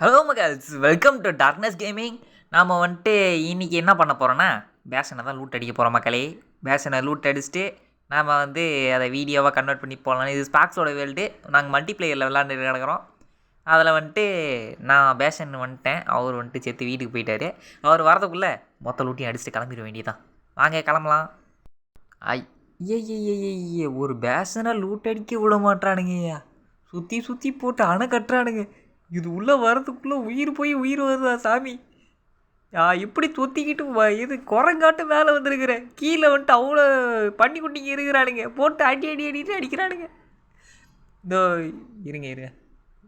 Hello மகள்ஸ், welcome to darkness gaming. நாம் வந்துட்டு இன்றைக்கி என்ன பண்ண போகிறோன்னா, பேஷனை தான் லூட் அடிக்க போகிறோம் மக்களே. பேஷனை லூட் அடிச்சுட்டு நாம் வந்து அதை வீடியோவாக கன்வெர்ட் பண்ணி போகலாம். இது ஸ்பாக்ஸோட வேர்ல்டு. நாங்கள் மல்டிப்ளேயரில் விளாண்டு கிடக்கிறோம். அதில் வந்துட்டு நான் பேஷன் வந்துட்டேன். அவர் வந்துட்டு சேர்த்து வீட்டுக்கு போயிட்டார். அவர் வரதுக்குள்ளே மொத்த லூட்டியும் அடிச்சுட்டு கிளம்பிட வேண்டியதான். வாங்க கிளம்பலாம். ஐயே, ஒரு பேஷனை லூட் அடிக்க விட மாட்டானுங்கய்யா. சுற்றி சுற்றி போட்டு அணை கட்டுறானுங்க. இது உள்ளே வரதுக்குள்ளே உயிர் போய் உயிர் வருதா சாமி. இப்படி தொத்திக்கிட்டு இது குரங்காட்டு மேலே வந்துருக்குறேன். கீழே வந்துட்டு அவ்வளோ பண்ணி குட்டிங்க இருக்கிறானுங்க. போட்டு அடிட்டு அடிக்கிறானுங்க. இதோ இருங்க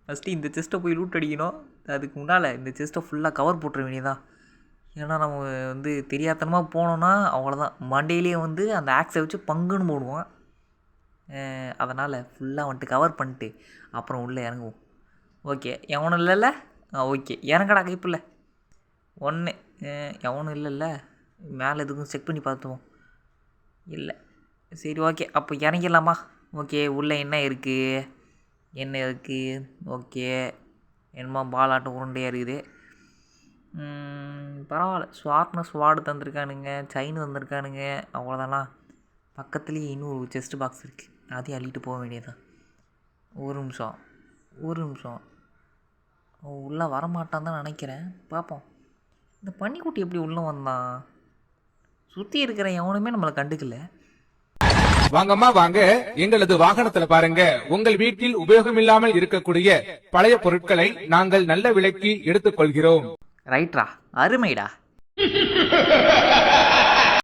ஃபஸ்ட்டு இந்த செஸ்ட்டை போய் லூட் அடிக்கணும். அதுக்கு முன்னால் இந்த செஸ்ட்டை ஃபுல்லாக கவர் போட்டுற வேண்டியதான். ஏன்னா நம்ம வந்து தெரியாதனமாக போனோன்னா அவ்வளோதான். மண்டையிலே வந்து அந்த ஆக்ஸை வச்சு பங்குன்னு போடுவோம். அதனால் ஃபுல்லாக வந்துட்டு கவர் பண்ணிட்டு அப்புறம் உள்ளே இறங்குவோம். ஓகே, எவனும் இல்லைல்ல? ஓகே, இறங்கடா கைப்பில்ல. ஒன்று எவனும் இல்லைல்ல? மேலே எதுக்கும் செக் பண்ணி பார்த்துவோம். இல்லை, சரி ஓகே, அப்போ இறங்கிடலாமா? ஓகே, உள்ளே என்ன இருக்குது? ஓகே, என்னமோ பாலாட்டம் உருண்டையாக இருக்குது. பரவாயில்ல. ஷார்ப்னஸ் வார்டு தந்திருக்கானுங்க, செயின் தந்திருக்கானுங்க, அவ்வளோதானா. பக்கத்துலேயே இன்னும் ஒரு செஸ்ட் பாக்ஸ் இருக்குது. அதையும் அள்ளிட்டு போக வேண்டியதான். ஒரு நிமிஷம் உள்ளே வரமாட்டான் தான் நினைக்கிறேன். பார்ப்போம். இந்த பன்னிக்குட்டி எப்படி உள்ளே வந்தான்? சுற்றி இருக்கிற எவனுமே நம்மளை கண்டுக்கல. வாங்கம்மா வாங்க, எங்களது வாகனத்துல பாருங்க. உங்கள் வீட்டில் உபயோகமில்லாமல் இருக்கக்கூடிய பழைய பொருட்களை நாங்கள் நல்ல விலைக்கு எடுத்துக்கொள்கிறோம். ரைட்ரா, அருமைடா.